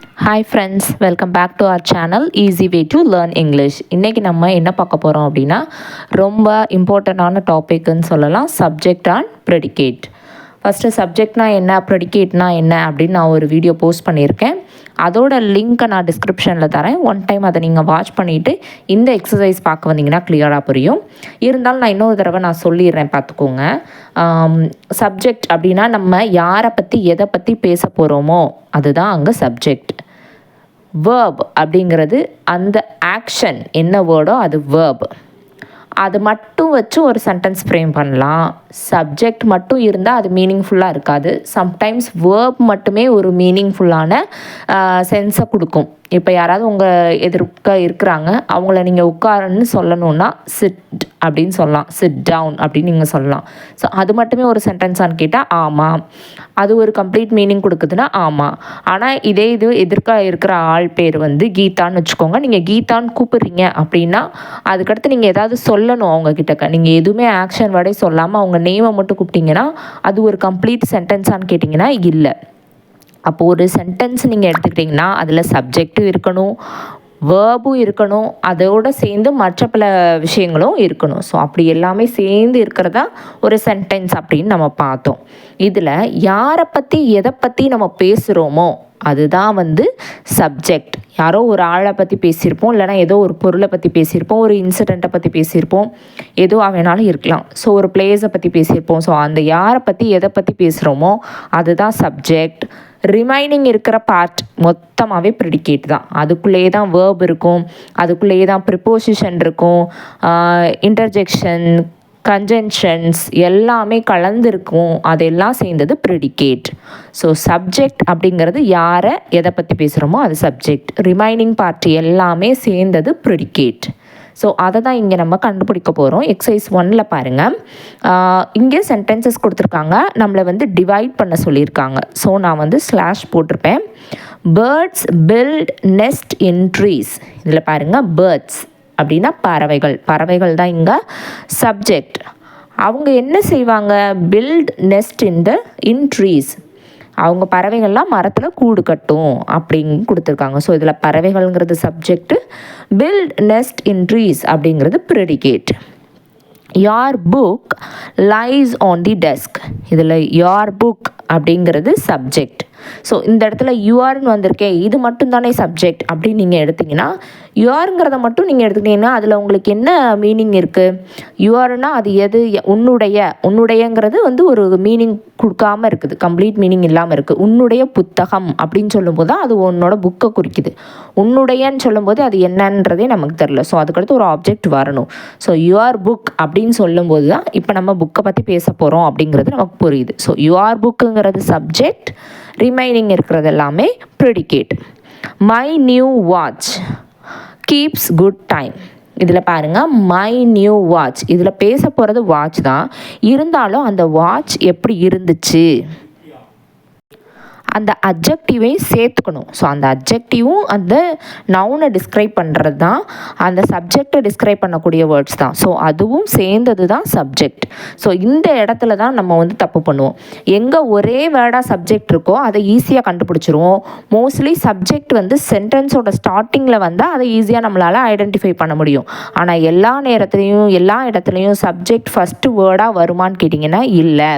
Hi friends, welcome back to our channel easy way to learn English. இன்றைக்கி நம்ம என்ன பார்க்க போகிறோம் அப்படின்னா, ரொம்ப இம்பார்ட்டண்ட்டான டாபிக்னு சொல்லலாம். Subject and predicate. ஃபஸ்ட்டு சப்ஜெக்ட்னா என்ன, ப்ரெடிகேட்னா என்ன அப்படின்னு நான் ஒரு வீடியோ போஸ்ட் பண்ணியிருக்கேன். அதோட லிங்க்கை நான் டிஸ்கிரிப்ஷனில் தரேன். ஒன் டைம் அதை நீங்கள் வாட்ச் பண்ணிவிட்டு இந்த எக்ஸசைஸ் பார்க்க வந்தீங்கன்னா கிளியராக புரியும். இருந்தாலும் நான் இன்னொரு தடவை நான் சொல்லிடுறேன், பார்த்துக்கோங்க. சப்ஜெக்ட் அப்படின்னா நம்ம யாரை பற்றி எதை பற்றி பேச போகிறோமோ அதுதான் அங்கே சப்ஜெக்ட். வேர்ப் அப்படிங்கிறது அந்த ஆக்ஷன் என்ன வேர்டோ அது வேர்ப். அது மட்டும் வச்சு ஒரு சென்டென்ஸ் ஃப்ரேம் பண்ணலாம். சப்ஜெக்ட் மட்டும் இருந்தால் அது மீனிங்ஃபுல்லாக இருக்காது. சம்டைம்ஸ் வேர்ப் மட்டுமே ஒரு மீனிங்ஃபுல்லான சென்ஸை கொடுக்கும். இப்போ யாராவது உங்கள் எதிர்க்க இருக்கிறாங்க, அவங்கள நீங்கள் உட்காருன்னு சொல்லணுன்னா சிட் அப்படின்னு சொல்லலாம், சிட் டவுன் அப்படின்னு நீங்கள் சொல்லலாம். ஸோ அது மட்டுமே ஒரு சென்டென்ஸான்னு கேட்டால் ஆமாம். அது ஒரு கம்ப்ளீட் மீனிங் கொடுக்குதுன்னா ஆமாம். ஆனால் இது எதிர்க்க இருக்கிற ஆள் பேர் வந்து கீதான்னு வச்சுக்கோங்க. நீங்கள் கீதான்னு கூப்பிட்றீங்க அப்படின்னா அதுக்கடுத்து நீங்கள் ஏதாவது சொல்லணும் அவங்கக்கிட்ட. நீங்கள் எதுவுமே ஆக்ஷன் வேர்டே சொல்லாமல் அவங்க நேமை மட்டும் கூப்பிட்டீங்கன்னா அது ஒரு கம்ப்ளீட் சென்டென்ஸான்னு கேட்டிங்கன்னா இல்லை. அப்போது ஒரு சென்டென்ஸ் நீங்கள் எடுத்துக்கிட்டிங்கன்னா அதில் சப்ஜெக்டும் இருக்கணும், வேர்பும் இருக்கணும், அதோடு சேர்ந்து மற்ற பல விஷயங்களும் இருக்கணும். ஸோ அப்படி எல்லாமே சேர்ந்து இருக்கிறதா ஒரு சென்டென்ஸ் அப்படின்னு நம்ம பார்த்தோம். இதில் யாரை பற்றி எதை பற்றி நம்ம பேசுகிறோமோ அதுதான் வந்து சப்ஜெக்ட். யாரோ ஒரு ஆளை பற்றி பேசியிருப்போம், இல்லைனா ஏதோ ஒரு பொருளை பற்றி பேசியிருப்போம், ஒரு இன்சிடெண்ட்டை பற்றி பேசியிருப்போம், எதுவாக வேணாலும் இருக்கலாம். ஸோ ஒரு பிளேஸை பற்றி பேசியிருப்போம். ஸோ அந்த யாரை பற்றி எதை பற்றி பேசுகிறோமோ அதுதான் சப்ஜெக்ட். ரிமைனிங் இருக்கிற பார்ட் மொத்தமாகவே ப்ரெடிகேட் தான். அதுக்குள்ளேயே தான் வேர்ப் இருக்கும், அதுக்குள்ளேயே தான் ப்ரிப்போசிஷன் இருக்கும், இன்டர்ஜெக்ஷன், கன்ஜென்ஷன்ஸ் எல்லாமே கலந்துருக்கும். அதெல்லாம் சேர்ந்தது ப்ரெடிகேட். ஸோ சப்ஜெக்ட் அப்படிங்கிறது யாரை எதை பற்றி பேசுகிறோமோ அது சப்ஜெக்ட். ரிமைனிங் பார்ட் எல்லாமே சேர்ந்தது ப்ரெடிகேட். ஸோ அதை தான் இங்கே நம்ம கண்டுபிடிக்க போகிறோம். எக்ஸசைஸ் 1ல் பாருங்கள், இங்கே சென்டென்சஸ் கொடுத்துருக்காங்க, நம்மளை வந்து டிவைட் பண்ண சொல்லியிருக்காங்க. ஸோ நான் வந்து ஸ்லாஷ் போட்டிருப்பேன். பேர்ட்ஸ் பில்ட் நெஸ்ட் இன் ட்ரீஸ். இதில் பாருங்கள், பேர்ட்ஸ் அப்படின்னா பறவைகள். பறவைகள் தான் இங்கே சப்ஜெக்ட். அவங்க என்ன செய்வாங்க, பில்ட் நெஸ்ட் இன் ட்ரீஸ். அவங்க பறவைகள்லாம் மரத்தில் கூடு கட்டும் அப்படின்னு கொடுத்துருக்காங்க. ஸோ இதில் பறவைகள்ங்கிறது சப்ஜெக்ட், பில்ட் நெஸ்ட் இன் ட்ரீஸ் அப்படிங்கிறது predicate. your book lies on the desk. இதில் your book அப்படிங்கிறது சப்ஜெக்ட். ஸோ இந்த இடத்துல யூஆர்னு வந்திருக்கேன், இது மட்டும் தானே சப்ஜெக்ட் அப்படின்னு நீங்கள் எடுத்திங்கன்னா, யூஆருங்கிறத மட்டும் நீங்கள் எடுத்துக்கிட்டிங்கன்னா அதில் உங்களுக்கு என்ன மீனிங் இருக்குது? யூஆர்னா அது எது, உன்னுடையங்கிறது வந்து ஒரு மீனிங் கொடுக்காமல் இருக்குது, கம்ப்ளீட் மீனிங் இல்லாமல் இருக்குது. உன்னுடைய புத்தகம் அப்படின்னு சொல்லும்போது தான் அது உன்னோட புக்கை குறிக்குது. உன்னுடையன்னு சொல்லும்போது அது என்னன்றதே நமக்கு தெரில. ஸோ அதுக்கடுத்து ஒரு ஆப்ஜெக்ட் வரணும். ஸோ யுவர் புக் அப்படின்னு சொல்லும்போது தான் இப்போ நம்ம புக்கை பற்றி பேச போகிறோம் அப்படிங்கிறது நமக்கு புரியுது. ஸோ யுவர் புக்குங்கிறது சப்ஜெக்ட், ரிமைனிங் இருக்கிறது எல்லாமே predicate. My new watch keeps good time. இதில் பாருங்கள், மை நியூ வாட்ச், இதில் பேச போகிறது வாட்ச் தான். இருந்தாலும் அந்த வாட்ச் எப்படி இருந்துச்சு, அந்த அப்ஜெக்டிவையும் சேர்த்துக்கணும். ஸோ அந்த அப்ஜெக்டிவும் அந்த நவுனை டிஸ்கிரைப் பண்ணுறது தான், அந்த சப்ஜெக்டை டிஸ்கிரைப் பண்ணக்கூடிய வேர்ட்ஸ் தான். ஸோ அதுவும் சேர்ந்தது தான் சப்ஜெக்ட். ஸோ இந்த இடத்துல தான் நம்ம வந்து தப்பு பண்ணுவோம். எங்கே ஒரே வேர்டாக சப்ஜெக்ட் இருக்கோ அதை ஈஸியாக கண்டுபிடிச்சிருவோம். மோஸ்ட்லி சப்ஜெக்ட் வந்து சென்டென்ஸோட ஸ்டார்டிங்கில் வந்தால் அதை ஈஸியாக நம்மளால் ஐடென்டிஃபை பண்ண முடியும். ஆனால் எல்லா நேரத்துலையும் எல்லா இடத்துலையும் சப்ஜெக்ட் ஃபஸ்ட்டு வேர்டாக வருமானு கேட்டிங்கன்னா இல்லை.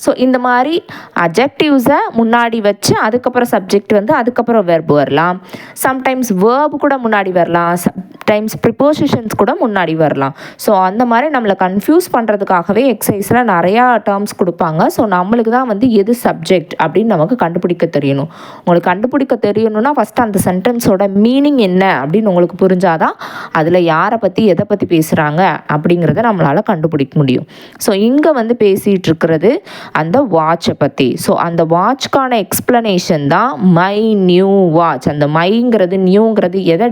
ஸோ இந்த மாதிரி அட்ஜெக்டிவ்ஸை முன்னாடி வச்சு அதுக்கப்புறம் சப்ஜெக்ட் வந்து அதுக்கப்புறம் வெர்பு வரலாம். சம்டைம்ஸ் வேர்பு கூட முன்னாடி வரலாம், சம்டைம்ஸ் ப்ரிப்போசிஷன்ஸ் கூட முன்னாடி வரலாம். ஸோ அந்த மாதிரி நம்மளை கன்ஃபியூஸ் பண்ணுறதுக்காகவே எக்ஸசைஸில் நிறையா டேர்ம்ஸ் கொடுப்பாங்க. ஸோ நம்மளுக்கு தான் வந்து எது சப்ஜெக்ட் அப்படின்னு நமக்கு கண்டுபிடிக்க தெரியணும். உங்களுக்கு கண்டுபிடிக்க தெரியணும்னா ஃபஸ்ட்டு அந்த சென்டென்ஸோட மீனிங் என்ன அப்படின்னு உங்களுக்கு புரிஞ்சாதான் அதில் யாரை பற்றி எதை பற்றி பேசுகிறாங்க அப்படிங்கிறத நம்மளால் கண்டுபிடிக்க முடியும். ஸோ இங்கே வந்து பேசிகிட்டு இருக்கிறது அந்த வாட்சை பற்றி. ஸோ அந்த வாட்ச்க்கான எக்ஸ்ப்ளனேஷன் தான் மை நியூ வாட்ச். அந்த மைங்கிறது நியூங்கிறது எதை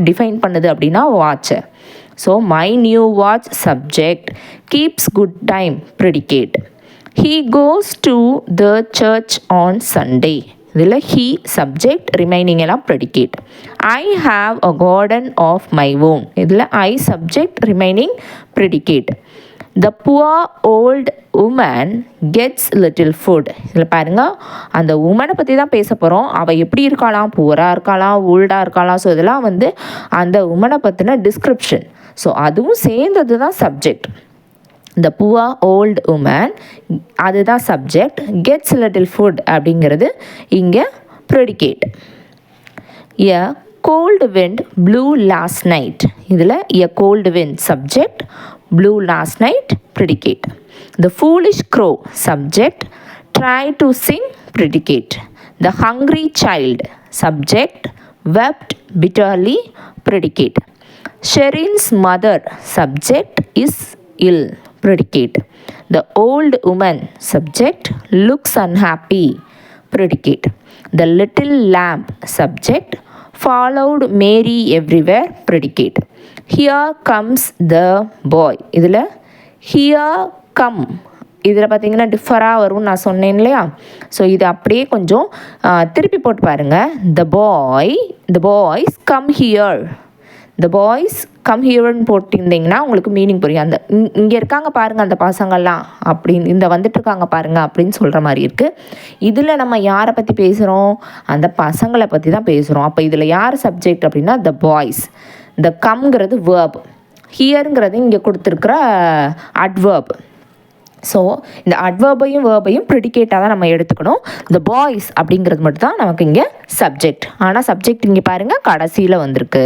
டிஃபைன் பண்ணுது அப்படின்னா வாட்சை. So my new watch subject, keeps good time predicate. He goes to the church on Sunday. இதில் ஹீ சப்ஜெக்ட், ரிமைனிங் எல்லாம் predicate. I have a garden of my own. இதில் I subject, remaining predicate. The poor old woman gets little food. இதில் பாருங்கள், அந்த உமனை பற்றி தான் பேச போகிறோம். அவள் எப்படி இருக்காளாம், புவராக இருக்காளாம், ஓல்டாக இருக்காளாம். ஸோ இதெல்லாம் வந்து அந்த உமனை பற்றின டிஸ்கிரிப்ஷன். ஸோ அதுவும் சேர்ந்தது தான் subject. The poor old woman அதுதான் சப்ஜெக்ட். கெட்ஸ் லிட்டில் ஃபுட் அப்படிங்கிறது இங்கே predicate. A cold wind blew last night. இதில் a cold wind subject, blew last night predicate. The foolish crow subject, try to sing predicate. The hungry child subject, wept bitterly predicate. Sherin's mother subject is ill predicate. The old woman subject looks unhappy predicate. The little lamb subject followed Mary everywhere predicate. Here comes the boy. இதில் here come இதில் பார்த்தீங்கன்னா டிஃபராக வரும்னு நான் சொன்னேன் இல்லையா? So இது அப்படியே கொஞ்சம் திருப்பி போட்டு பாருங்கள். the boys come here. the boys come hereன்னு போட்டிருந்தீங்கன்னா உங்களுக்கு மீனிங் புரியும். அந்த இங்கே இருக்காங்க பாருங்கள் அந்த பசங்கள்லாம் அப்படின்னு, இந்த வந்துட்டுருக்காங்க பாருங்கள் அப்படின்னு சொல்கிற மாதிரி இருக்குது. இதில் நம்ம யாரை பற்றி பேசுகிறோம்? அந்த பசங்களை பற்றி தான் பேசுகிறோம். அப்போ இதில் யார் சப்ஜெக்ட் அப்படின்னா the boys. இந்த கம்ங்கிறது வேர்ப், ஹியருங்கிறது இங்கே கொடுத்துருக்குற அட்வேர்ப். ஸோ இந்த அட்வேர்பையும் வேர்பையும் ப்ரிடிகேட்டாக தான் நம்ம எடுத்துக்கணும். இந்த பாய்ஸ் அப்படிங்கிறது மட்டும் தான் நமக்கு இங்கே சப்ஜெக்ட். ஆனால் சப்ஜெக்ட் இங்கே பாருங்கள் கடைசியில் வந்திருக்கு.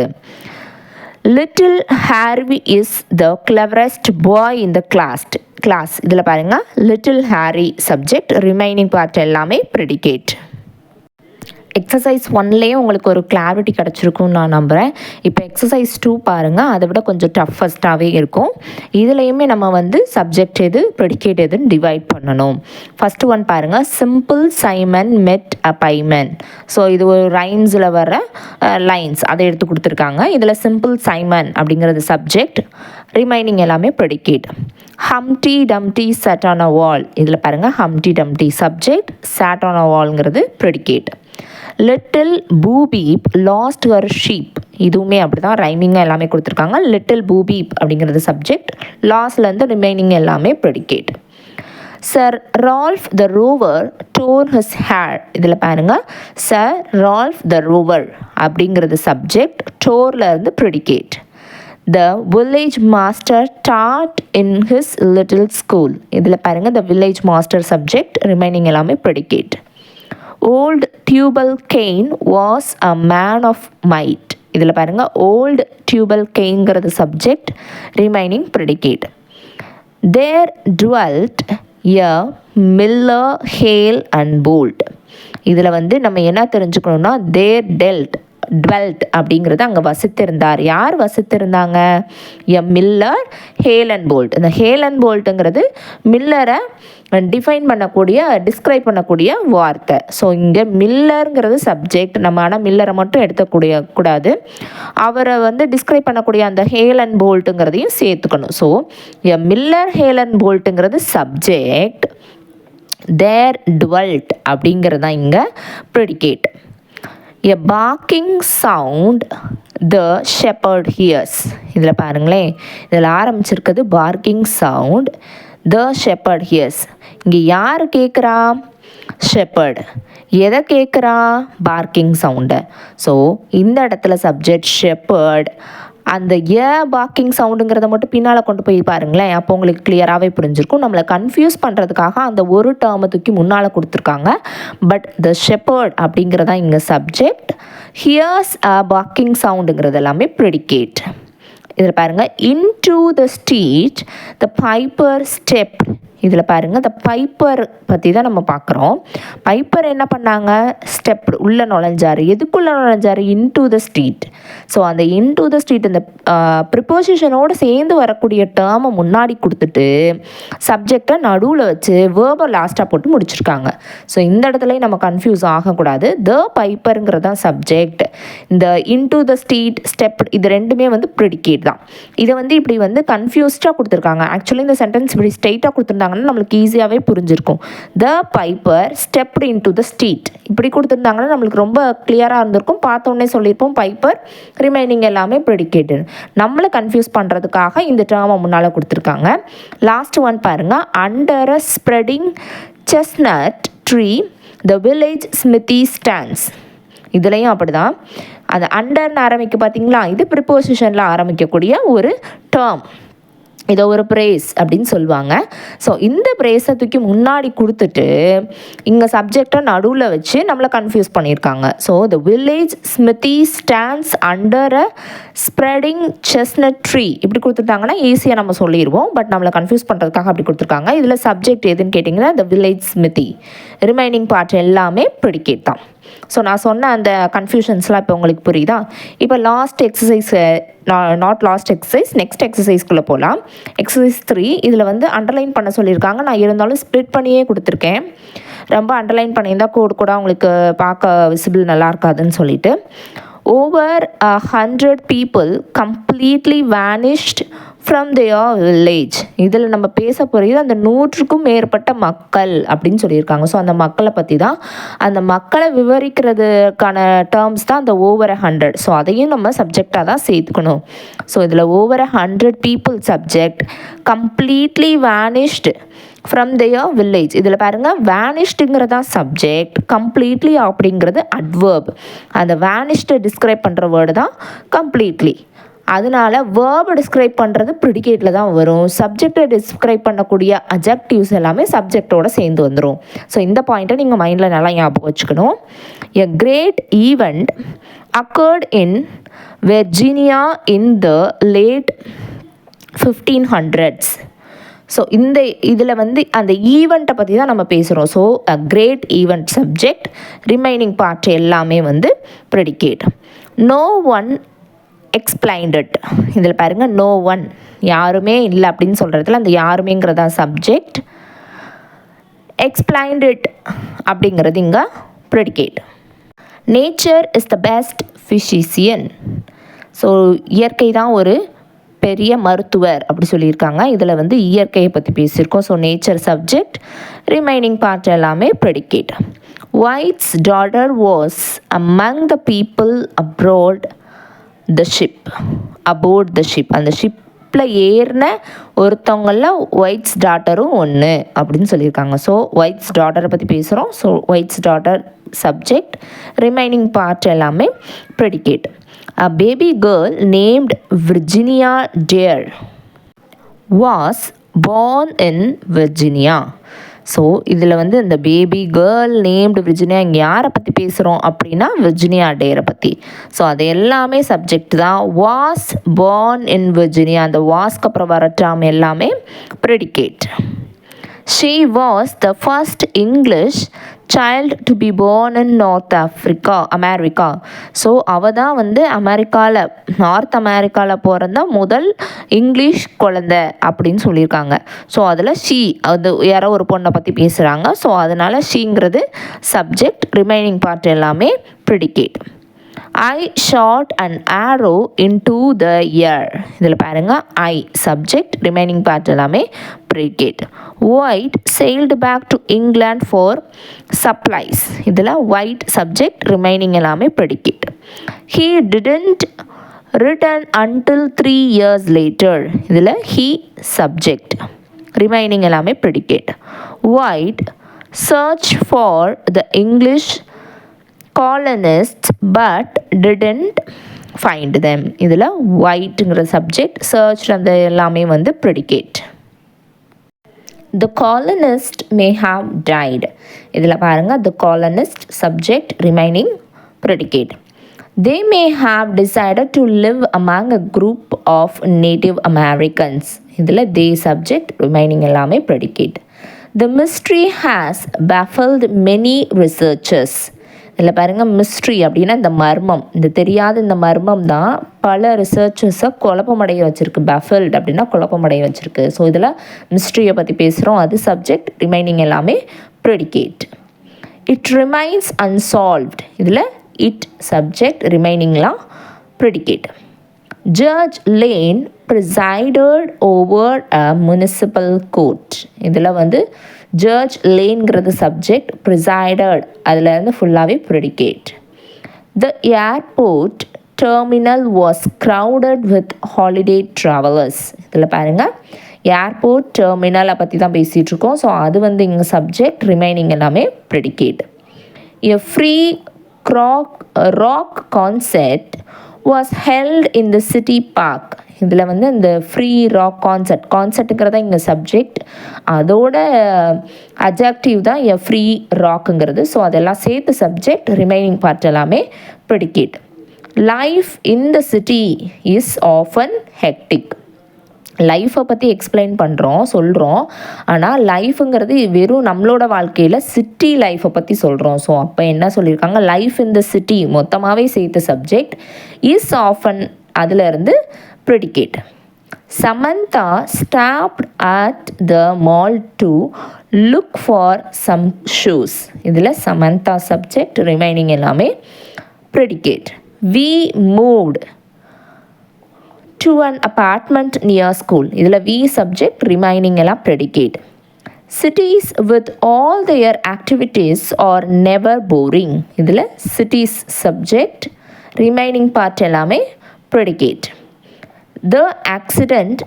Little Harry is the cleverest boy in the class. இதில் பாருங்கள் little Harry subject, remaining part எல்லாமே ப்ரிடிகேட். எக்ஸசைஸ் 1லேயே உங்களுக்கு ஒரு கிளாரிட்டி கிடச்சிருக்குன்னு நான் நம்புகிறேன். இப்போ எக்ஸசைஸ் 2 பாருங்கள், அதை விட கொஞ்சம் டஃபஸ்ட்டாகவே இருக்கும். இதுலேயுமே நம்ம வந்து சப்ஜெக்ட் எது ப்ரெடிகேட் எதுன்னு டிவைட் பண்ணணும். ஃபஸ்ட்டு ஒன் பாருங்கள், சிம்பிள் சைமன் மெட் அ பைமன். ஸோ இது ஒரு ரைம்ஸில் வர லைன்ஸ் அதை எடுத்து கொடுத்துருக்காங்க. இதில் சிம்பிள் சைமன் அப்படிங்கிறது சப்ஜெக்ட், ரிமைனிங் எல்லாமே predicate. Humpty Dumpty sat on a wall. இதில் பாருங்கள் Humpty Dumpty subject, sat on a wallங்கிறது predicate. Little Bo Peep lost her sheep. இதுவுமே அப்படி தான் ரைமிங்காக எல்லாமே கொடுத்துருக்காங்க. லிட்டில் பூபீப் அப்படிங்கிறது சப்ஜெக்ட், லாஸ்ட்லேருந்து ரிமைனிங் எல்லாமே predicate. Sir Ralph the rover tore his hair. இதில் பாருங்கள் சர் ரால்ஃப் த ரோவர் அப்படிங்கிறது சப்ஜெக்ட், டோர்லேருந்து predicate. The village master taught in his little school. இதில் பாருங்கள் the village master subject, remaining எல்லாமே predicate. Old Tubal Cain was a man of might. இதில் பாருங்கள் old Tubal கெயின்ங்கிறது subject, remaining predicate. There dwelt a miller hale and bold. இதில் வந்து நம்ம என்ன தெரிஞ்சுக்கணுன்னா தேர் டுவெல்ட் அப்படிங்கிறது அங்கே வசித்திருந்தார். யார் வசித்திருந்தாங்க? எ மில்லர் ஹேல் அண்ட் போல்ட். இந்த ஹேல் அண்ட் போல்ட்டுங்கிறது மில்லரை டிஸ்கிரைப் பண்ணக்கூடிய வார்த்தை. ஸோ இங்கே மில்லருங்கிறது சப்ஜெக்ட், நம்ம ஆனால் மில்லரை மட்டும் எடுத்துக்கூடாது, அவரை வந்து டிஸ்கிரைப் பண்ணக்கூடிய அந்த ஹேல் அண்ட் போல்ட்டுங்கிறதையும் சேர்த்துக்கணும். So a miller hale and போல்ட்டுங்கிறது சப்ஜெக்ட், தேர் டுவெல்ட் அப்படிங்கிறது தான் இங்கே predicate. A barking sound the shepherd hears. இதில் பாருங்களேன், இதில் ஆரம்பிச்சிருக்கிறது barking sound the shepherd hears. இங்கே யார் கேட்குறா? shepherd. எதை கேட்குறா? barking சவுண்டை. ஸோ இந்த இடத்துல சப்ஜெக்ட் shepherd, அந்த barking சவுண்டுங்கிறத மட்டும் பின்னால் கொண்டு போய் பாருங்களேன், அப்போ உங்களுக்கு கிளியராகவே புரிஞ்சிருக்கும். நம்மளை கன்ஃபியூஸ் பண்ணுறதுக்காக அந்த ஒரு டேர்மை தூக்கி முன்னால் கொடுத்துருக்காங்க. பட் த ஷெப்பர்ட் அப்படிங்கிறதான் இங்கே சப்ஜெக்ட், ஹியர்ஸ் barking சவுண்டுங்கிறது எல்லாமே ப்ரெடிகேட். இதில் பாருங்கள் into the street the piper step. இதில் பாருங்கள் த பைப்பர் பற்றி தான் நம்ம பார்க்குறோம். பைப்பர் என்ன பண்ணாங்க? ஸ்டெப் உள்ளே நுழைஞ்சார். எதுக்குள்ளே நுழைஞ்சார்? Into the street. ஸோ அந்த இன்டு த ஸ்ட்ரீட் இந்த ப்ரிப்போசிஷனோடு சேர்ந்து வரக்கூடிய டேர்மை முன்னாடி கொடுத்துட்டு சப்ஜெக்டை நடுவில் வச்சு வேர்பை லாஸ்ட்டாக போட்டு முடிச்சிருக்காங்க. ஸோ இந்த இடத்துலையும் நம்ம கன்ஃபியூஸ் ஆகக்கூடாது. த பைப்பருங்கிறது தான் சப்ஜெக்ட், இந்த இன்டு த ஸ்ட்ரீட், ஸ்டெப், இது ரெண்டுமே வந்து ப்ரெடிகேட் தான். இதை வந்து இப்படி வந்து கன்ஃபியூஸ்டாக கொடுத்துருக்காங்க. ஆக்சுவலி இந்த சென்டென்ஸ் இப்படி ஸ்ட்ரெயிட்டாக கொடுத்துருந்தாங்கன்னா நம்மளுக்கு ஈஸியாகவே புரிஞ்சிருக்கும். The piper stepped into the street இப்படி கொடுத்துருந்தாங்கன்னா நம்மளுக்கு ரொம்ப கிளியராக இருந்திருக்கும். பார்த்தோன்னே சொல்லியிருப்போம் பைப்பர், ரிமைனிங் எல்லாமே ப்ரெடிகேட்டு. நம்மளை கன்ஃபியூஸ் பண்ணுறதுக்காக இந்த டேர்மை முன்னால் கொடுத்துருக்காங்க. லாஸ்ட் ஒன் பாருங்கள். Under a spreading chestnut tree the village Smriti stands. இதுலேயும் அப்படி தான். அது அண்டர்னு ஆரம்பிக்க பார்த்தீங்களா, இது ப்ரிப்போசிஷனில் ஆரம்பிக்கக்கூடிய ஒரு டேர்ம். இதை ஒரு ப்ரேஸ் அப்படின்னு சொல்லுவாங்க. ஸோ இந்த ப்ரேஸை தூக்கி முன்னாடி கொடுத்துட்டு இங்கே சப்ஜெக்டை நடுவில் வச்சு நம்மளை கன்ஃபியூஸ் பண்ணியிருக்காங்க. So the village Smriti stands under a spreading chestnut tree இப்படி கொடுத்துட்டாங்கன்னா ஈஸியாக நம்ம சொல்லிடுவோம். பட் நம்மளை கன்ஃபியூஸ் பண்ணுறதுக்காக அப்படி கொடுத்துருக்காங்க. இதில் சப்ஜெக்ட் எதுன்னு கேட்டிங்கன்னா the village smithy, remaining part எல்லாமே ப்ரெடிகேட் தான். ஸோ நான் சொன்ன அந்த கன்ஃபியூஷன்ஸ்லாம் இப்போ உங்களுக்கு புரியுதா? இப்போ last exercise, not last exercise, next எக்ஸசைஸ்குள்ளே போகலாம். எக்ஸசைஸ் 3 இதில் வந்து அண்டர்லைன் பண்ண சொல்லியிருக்காங்க. நான் இருந்தாலும் ஸ்ப்ளிட் பண்ணியே கொடுத்துருக்கேன். ரொம்ப அண்டர்லைன் பண்ணியிருந்தால் கோடு கூட உங்களுக்கு பார்க்க விசிபிள் நல்லா இருக்காதுன்னு சொல்லிட்டு. Over 100 people completely vanished from their village. இதில் நம்ம பேச போகிறது அந்த 100க்கும் மேற்பட்ட மக்கள் அப்படின்னு சொல்லியிருக்காங்க. ஸோ அந்த மக்களை பற்றி தான், அந்த மக்களை விவரிக்கிறதுக்கான டேர்ம்ஸ் தான் அந்த ஓவர் 100. ஸோ அதையும் நம்ம சப்ஜெக்டாக தான் சேர்த்துக்கணும். ஸோ இதில் over 100 people subject, completely vanished from their village. இதில் பாருங்கள், வேனிஷ்டுங்கிறதா சப்ஜெக்ட், கம்ப்ளீட்லி அப்படிங்கிறது அட்வர்ப். அந்த வேனிஷ்டு டிஸ்கிரைப் பண்ணுற வேர்டு தான் கம்ப்ளீட்லி. அதனால வேர்பை டிஸ்கிரைப் பண்ணுறது ப்ரிடிகேட்டில் தான் வரும். சப்ஜெக்டை டிஸ்கிரைப் பண்ணக்கூடிய அஜெக்டிவ்ஸ் எல்லாமே சப்ஜெக்டோடு சேர்ந்து வந்துடும். ஸோ இந்த பாயிண்ட்டை நீங்கள் மைண்டில் நல்லா ஞாபகம் வச்சுக்கணும். A great event occurred in Virginia in the late 1500s. So இந்த இதில் வந்து அந்த ஈவெண்ட்டை பற்றி தான் நம்ம பேசுகிறோம். So a great event subject, remaining part எல்லாமே வந்து predicate. No one explained it. இதில் பாருங்கள், நோ ஒன், யாருமே இல்லை அப்படின்னு சொல்கிறதுல அந்த யாருமேங்கிறதா சப்ஜெக்ட், எக்ஸ்பிளைன்ட் இட் அப்படிங்கிறது இங்கே predicate. Nature is the best physician. So இயற்கை தான் ஒரு பெரிய மருத்துவர் அப்படி சொல்லியிருக்காங்க. இதில் வந்து இயற்கையை பற்றி பேசியிருக்கோம். So nature subject, remaining part எல்லாமே predicate. White's daughter was among the people aboard the ship, aboard the ship. அந்த ஷிப்பில் ஏறின ஒருத்தவங்களில் ஒயிட்ஸ் டாட்டரும் ஒன்று அப்படின்னு சொல்லியிருக்காங்க. ஸோ ஒயிட்ஸ் டாட்டரை பற்றி பேசுகிறோம். So whites daughter subject, remaining part எல்லாமே predicate. A baby girl named Virginia Dare was born in Virginia. So இதில் வந்து இந்த பேபி கேர்ள் நேம்டு விர்ஜினியா, இங்கே யாரை பற்றி பேசுகிறோம் அப்படின்னா விர்ஜினியா டேரை பற்றி. ஸோ அது எல்லாமே சப்ஜெக்ட் தான். வாஸ் பார்ன் இன் விர்ஜினியா, அந்த வாஸ்க்கு அப்புறம் வர டேர்ம் எல்லாமே predicate. She was the first English child to be born in North America. So அவள் தான் வந்து அமெரிக்காவில், நார்த் அமெரிக்காவில் பிறந்த முதல் இங்கிலீஷ் குழந்தை அப்படின்னு சொல்லியிருக்காங்க. ஸோ அதில் ஷீ, அது யாரோ ஒரு பொண்ணை பற்றி பேசுகிறாங்க. ஸோ அதனால் ஷீங்கிறது சப்ஜெக்ட், ரிமைனிங் பார்ட் எல்லாமே predicate. I shot an arrow into the air. இதில் பாருங்கள், I சப்ஜெக்ட், ரிமைனிங் பார்ட் எல்லாமே predicate. White sailed back to England for supplies. இதில் white சப்ஜெக்ட், ரிமைனிங் எல்லாமே predicate. He didn't return until 3 years later. இதில் he subject, remaining எல்லாமே predicate. White search for the English colonists but didn't find them. இதில் whiteங்கிற subject, search அந்த எல்லாமே வந்து predicate. The colonist may have died. இதில் பாருங்கள், the colonist subject, remaining predicate. They may have decided to live among a group of Native Americans. இதில் they subject, remaining எல்லாமே predicate. The mystery has baffled many researchers. இதில் பாருங்கள், mystery அப்படின்னா இந்த மர்மம், இந்த தெரியாத இந்த மர்மம் தான் பல ரிசர்ச்சர்ஸை குழப்பமடைய வச்சுருக்கு. பஃபல்ட் அப்படின்னா குழப்பமடைய வச்சுருக்கு. ஸோ இதில் மிஸ்ட்ரியை பற்றி பேசுகிறோம், அது சப்ஜெக்ட், ரிமைனிங் எல்லாமே ப்ரெடிகேட். It remains unsolved. இதில் இட் சப்ஜெக்ட், ரிமைனிங்லாம் predicate. Judge Lane presided over a municipal court. இதில் வந்து ஜட்ஜ் லேன்கிறது சப்ஜெக்ட், presided அதில் இருந்து ஃபுல்லாகவே predicate. The airport terminal was crowded with holiday travelers. இதில் பாருங்கள், ஏர்போர்ட் டெர்மினலை பற்றி தான் பேசிகிட்ருக்கோம். ஸோ அது வந்து இங்கே சப்ஜெக்ட், ரிமைனிங் எல்லாமே predicate. A free rock concert was held in the city park. இதில் வந்து இந்த ஃப்ரீ ராக் கான்சர்ட்டுங்கிறத இங்கே சப்ஜெக்ட், அதோட அட்ஜெக்டிவ் தான் எ ஃப்ரீ ராக்குங்கிறது. ஸோ அதெல்லாம் சேர்த்து சப்ஜெக்ட், ரிமைனிங் பார்ட் எல்லாமே predicate. Life in the city is often hectic. லைஃப்பை பற்றி எக்ஸ்பிளைன் சொல்கிறோம். ஆனால் லைஃபுங்கிறது வெறும் நம்மளோட வாழ்க்கையில் சிட்டி லைஃப்பை பற்றி சொல்கிறோம். ஸோ அப்போ என்ன சொல்லியிருக்காங்க, லைஃப் இன் த சிட்டி மொத்தமாகவே சேர்த்து சப்ஜெக்ட், இஸ் ஆஃபன் அதிலிருந்து predicate. Samantha stopped at the mall to look for some shoes. இதில் சமந்தா சப்ஜெக்ட், ரிமைனிங் எல்லாமே predicate. We moved to an apartment near school. இதில் வி சப்ஜெக்ட், ரிமைனிங் எல்லாம் predicate. Cities with all their activities are never boring. இதில் cities subject, remaining part எல்லாமே predicate. The accident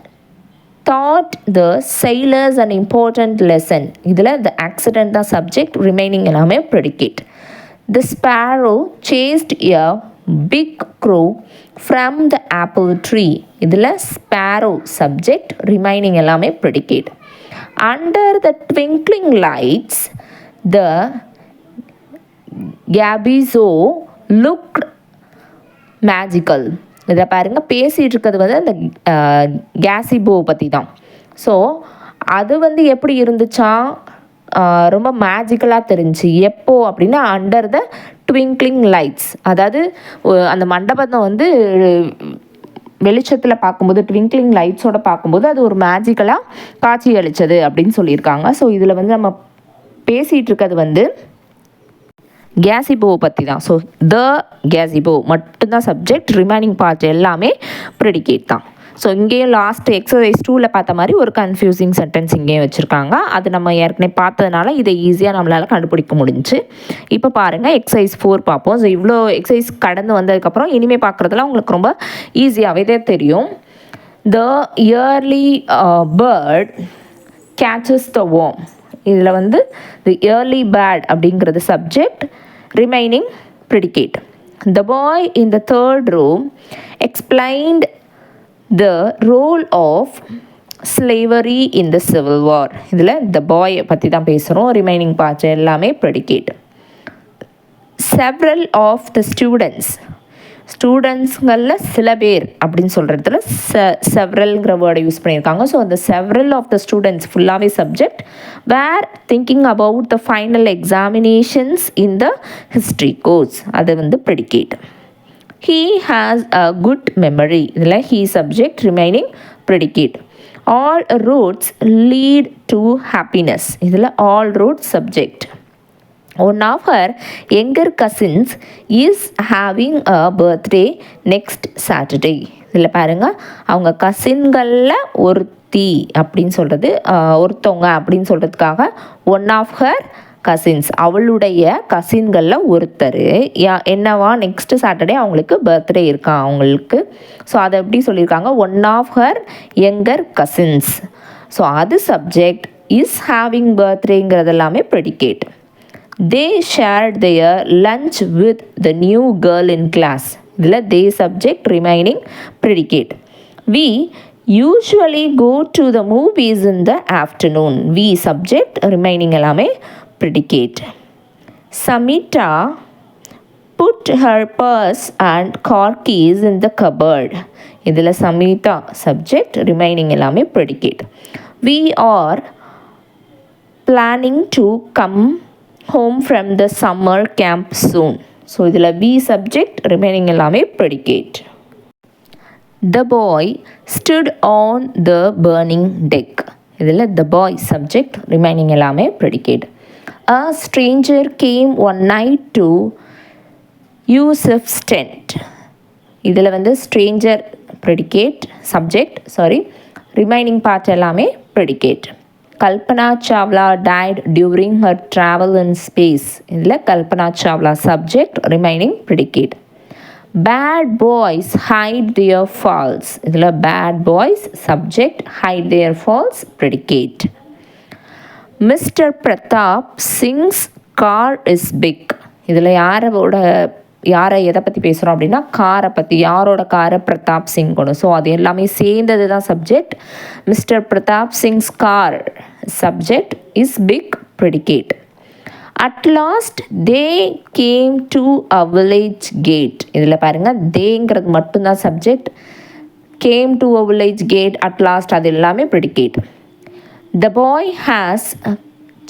taught the sailors an important lesson. இதில் the accident தான் subject, remaining எல்லாமே predicate. The sparrow chased a big crow from the apple tree. இதில் sparrow subject, remaining எல்லாமே predicate. Under the twinkling lights, the gazebo looked magical. இதை பாருங்க, பேசிகிட்டு இருக்கிறது வந்து அந்த கேசிபோ பற்றி தான். ஸோ அது வந்து எப்படி இருந்துச்சா, ரொம்ப மேஜிக்கலாக தெரிஞ்சு. எப்போ அப்படின்னா அண்டர் த ட்விங்க்லிங் லைட்ஸ், அதாவது அந்த மண்டபத்தை வந்து வெளிச்சத்தில் பார்க்கும்போது, ட்விங்க்லிங் லைட்ஸோடு பார்க்கும்போது அது ஒரு மேஜிக்கலாக காட்சி அளித்தது அப்படின்னு சொல்லியிருக்காங்க. ஸோ இதில் வந்து நம்ம பேசிகிட்டு இருக்கிறது வந்து கேசிபோவை பற்றி தான். ஸோ த கேசிபோ மட்டும்தான் சப்ஜெக்ட், ரிமைனிங் பார்ட் எல்லாமே ப்ரெடிகேட் தான். ஸோ இங்கேயும் லாஸ்ட் எக்ஸசைஸ் 2ல் பார்த்த மாதிரி ஒரு கன்ஃபியூசிங் சென்டென்ஸ் இங்கேயும் வச்சுருக்காங்க. அது நம்ம ஏற்கனவே பார்த்ததுனால இதை ஈஸியாக நம்மளால் கண்டுபிடிக்க முடிஞ்சு. இப்போ பாருங்கள், எக்ஸசைஸ் 4 பார்ப்போம். ஸோ இவ்வளோ எக்ஸசைஸ் கடந்து வந்ததுக்கப்புறம் இனிமேல் பார்க்குறதுலாம் உங்களுக்கு ரொம்ப ஈஸியாகவே தான் தெரியும். The early bird catches the worm. இதில் வந்து தி இயர்லி பேர்ட் அப்படிங்கிறது subject, remaining predicate. The boy in the third row explained the role of slavery in the civil war. இதில் the boy பற்றி தான் பேசுகிறோம், ரிமைனிங் பார்ட்ஸ் எல்லாமே predicate. several of the ஸ்டூடெண்ட்ஸ்களில் சில பேர் அப்படின்னு சொல்கிறதுல செவரல்ங்கிற வேர்டை யூஸ் பண்ணியிருக்காங்க. ஸோ அந்த செவரல் ஆஃப் த ஸ்டூடெண்ட்ஸ் ஃபுல்லாகவே subject. Where thinking about the final examinations in the history course, அது வந்து predicate. He has a good memory. இதில் he subject, remaining predicate. All roads lead to happiness. இதில் all roads subject. One of her younger cousins is having a birthday next Saturday. இதில் பாருங்கள், அவங்க கசின்களில் ஒருத்தி அப்படின்னு சொல்கிறது, ஒருத்தவங்க அப்படின்னு சொல்கிறதுக்காக ஒன் ஆஃப் ஹர் கசின்ஸ், அவளுடைய கசின்களில் ஒருத்தர் என்னவா நெக்ஸ்ட் சாட்டர்டே அவங்களுக்கு பர்த்டே இருக்கான் அவங்களுக்கு. ஸோ அதை எப்படி சொல்லியிருக்காங்க, one of her younger cousins. So அது சப்ஜெக்ட், இஸ் ஹேவிங் பர்த்டேங்கிறது எல்லாமே predicate. They shared their lunch with the new girl in class. இதில் they subject, remaining predicate. We usually go to the movies in the afternoon. We subject, remaining எல்லாமே predicate. Samita put her purse and car keys in the cupboard. இதில் Samita subject, remaining எல்லாமே predicate. We are planning to come home from the summer camp soon. So இதில் we subject, remaining எல்லாமே predicate. The boy stood on the burning deck. இதில் the boy subject, remaining எல்லாமே predicate. A stranger came one night to Yusuf's tent. இதில் வந்து stranger predicate subject, remaining part எல்லாமே predicate. Kalpana Chawla died during her travel in space. இதில் Kalpana Chawla subject, remaining predicate. Bad boys hide their faults. இதில் bad boys subject, hide their faults predicate. Mr Pratap Singh's car is big. இதில் யாரை எதை பற்றி பேசுகிறோம் அப்படின்னா காரை பற்றி. யாரோட காரை? பிரதாப் சிங்கோட. ஸோ அது எல்லாமே சேர்ந்தது தான் subject. Mr Pratap Singh's car subject, is big predicate. At last they came to a village gate. இதில் பாருங்கள், தேங்கிறது மட்டும்தான் subject, came to a village gate, at last அது எல்லாமே predicate. The boy has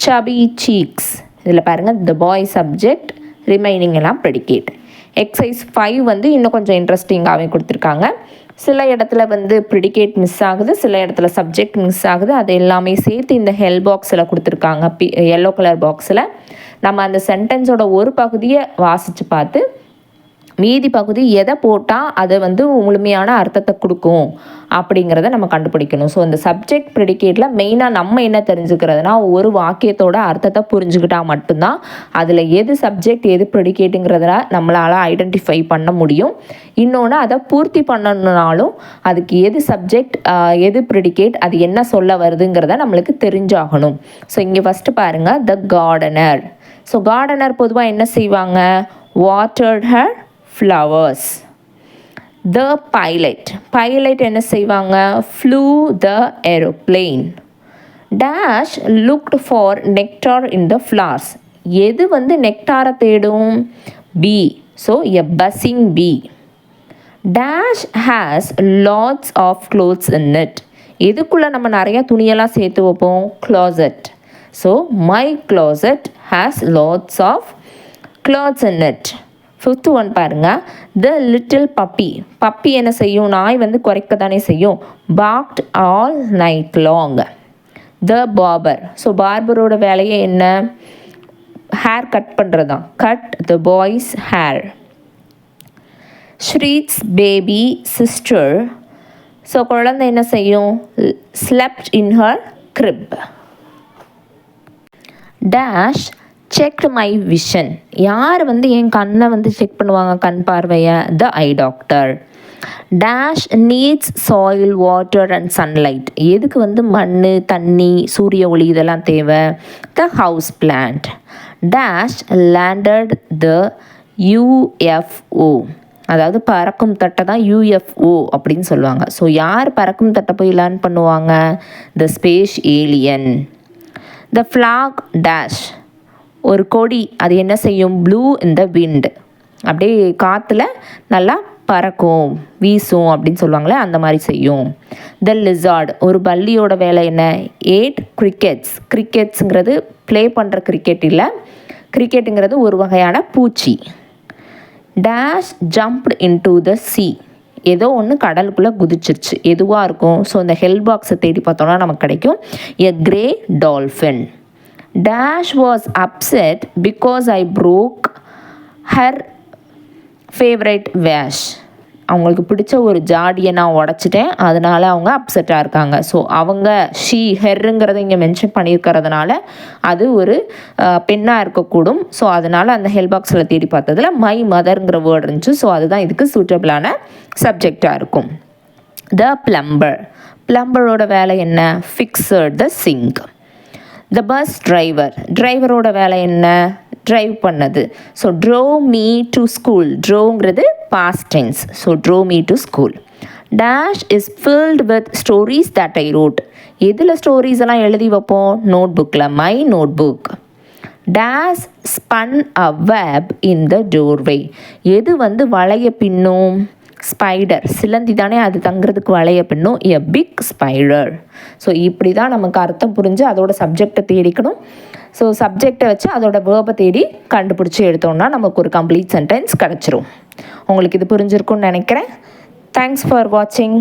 chubby cheeks. இதில் பாருங்கள், த பாய் சப்ஜெக்ட், ரிமைனிங் எல்லாம் predicate. Exercise 5 வந்து இன்னும் கொஞ்சம் இன்ட்ரெஸ்டிங்காகவே கொடுத்துருக்காங்க. சில இடத்துல வந்து ப்ரெடிகேட் மிஸ் ஆகுது, சில இடத்துல சப்ஜெக்ட் மிஸ் ஆகுது. அது எல்லாமே சேர்த்து இந்த ஹெல் பாக்ஸில் கொடுத்துருக்காங்க. எல்லோ கலர் பாக்ஸில் நம்ம அந்த சென்டென்ஸோட ஒரு பகுதியை வாசித்து பார்த்து மீதி பகுதி எதை போட்டால் அதை வந்து முழுமையான அர்த்தத்தை கொடுக்கும் அப்படிங்கிறத நம்ம கண்டுபிடிக்கணும். ஸோ இந்த சப்ஜெக்ட் ப்ரெடிகேட்டில் மெயினாக நம்ம என்ன தெரிஞ்சுக்கிறதுனா, ஒரு வாக்கியத்தோட அர்த்தத்தை புரிஞ்சுக்கிட்டால் மட்டும்தான் அதில் எது சப்ஜெக்ட் எது ப்ரெடிகேட்டுங்கிறத நம்மளால் ஐடென்டிஃபை பண்ண முடியும். இன்னொன்று, அதை பூர்த்தி பண்ணணுன்னாலும் அதுக்கு எது சப்ஜெக்ட் எது ப்ரெடிகேட், அது என்ன சொல்ல வருதுங்கிறத நம்மளுக்கு தெரிஞ்சாகணும். ஸோ இங்கே ஃபஸ்ட்டு பாருங்கள், த கார்டனர். ஸோ கார்டனர் பொதுவாக என்ன செய்வாங்க? Watered her flowers. The pilot என்ன செய்வாங்க? flew the aeroplane. Dash looked for nectar in the flowers. எது வந்து நெக்டாரை தேடும்? bee. So a buzzing bee. Dash has lots of clothes in it. எதுக்குள்ளே நம்ம நிறைய துணியெல்லாம் சேர்த்து வைப்போம்? closet. So my closet has lots of clothes in it. 5th one பாருங்கள், the little puppy. Puppy என்ன செய்யும்? நாய் வந்து குறைக்க தானே செய்யும். barked all night long. The barber. So பார்பரோட வேலையை என்ன? ஹேர் கட் பண்ணுறது தான். Cut the boy's hair. ஸ்ரீத்ஸ் பேபி சிஸ்டர். ஸோ குழந்தை என்ன செய்யும்? Slept in her crib. Dash check my vision. யார் வந்து என் கண்ணை வந்து செக் பண்ணுவாங்க? கண் பார்வையை? The eye doctor. Dash needs soil water and sunlight. எதுக்கு வந்து மண், தண்ணி, சூரிய ஒளி இதெல்லாம் தேவை? The house plant. Dash landed the UFO. அதாவது பறக்கும் தட்டை தான் UFO அப்படின்னு சொல்லுவாங்க. ஸோ யார் பறக்கும் தட்டை போய் லேண்ட் பண்ணுவாங்க? The space alien. The flag dash. ஒரு கொடி, அது என்ன செய்யும்? Blew in the wind. அப்படியே காற்றுல நல்லா பறக்கும், வீசும் அப்படின்னு சொல்லுவாங்களே, அந்த மாதிரி செய்யும். The lizard. ஒரு பல்லியோட வேலை என்ன? Ate crickets. கிரிக்கெட்ஸுங்கிறது ப்ளே பண்ணுற கிரிக்கெட் இல்லை, கிரிக்கெட்டுங்கிறது ஒரு வகையான பூச்சி. Dash jumped into the sea. ஏதோ ஒன்று கடலுக்குள்ளே குதிச்சிருச்சு. எதுவாக இருக்கும்? ஸோ இந்த ஹெல் பாக்ஸை தேடி பார்த்தோன்னா நமக்கு கிடைக்கும். A grey dolphin. Dash was upset because I broke her favorite vase. அவங்களுக்கு பிடிச்ச ஒரு ஜாடியை நான் உடச்சிட்டேன், அதனால் அவங்க அப்செட்டாக இருக்காங்க. ஸோ அவங்க ஷீ ஹெருங்கிறத இங்கே மென்ஷன் பண்ணியிருக்கிறதுனால அது ஒரு பெண்ணாக இருக்கக்கூடும். ஸோ அதனால் அந்த ஹெல் பாக்ஸில் தேடி பார்த்ததில் மை மதர்ங்கிற வேர்டு இருந்துச்சு. ஸோ அதுதான் இதுக்கு சூட்டபிளான சப்ஜெக்டாக இருக்கும். த பிளம்பர். பிளம்பரோட வேலை என்ன? Fixed the sink. The bus driver. டிரைவரோட வேலை என்ன? ட்ரைவ் பண்ணது. So drove me to school. ட்ரோங்கிறது past tense. So drove me to school. Dash is filled with stories that I wrote. எதில் ஸ்டோரிஸ் எல்லாம் எழுதி வைப்போம்? நோட் புக்கில். My notebook. Dash spun a web in the doorway. எது வந்து வளைய பின்னும்? ஸ்பைடர். சிலந்தி தானே, அது தங்குறதுக்கு வளைய பின்னும். A big spider. ஸோ இப்படி தான் நமக்கு அர்த்தம் புரிஞ்சு அதோட சப்ஜெக்டை தேடிக்கணும். ஸோ சப்ஜெக்டை வச்சு அதோட வேர்பை தேடி கண்டுபிடிச்சி எடுத்தோம்னா நமக்கு ஒரு கம்ப்ளீட் சென்டென்ஸ் கிடச்சிரும். உங்களுக்கு இது புரிஞ்சிருக்குன்னு நினைக்கிறேன். தேங்க்ஸ் ஃபார் வாட்சிங்.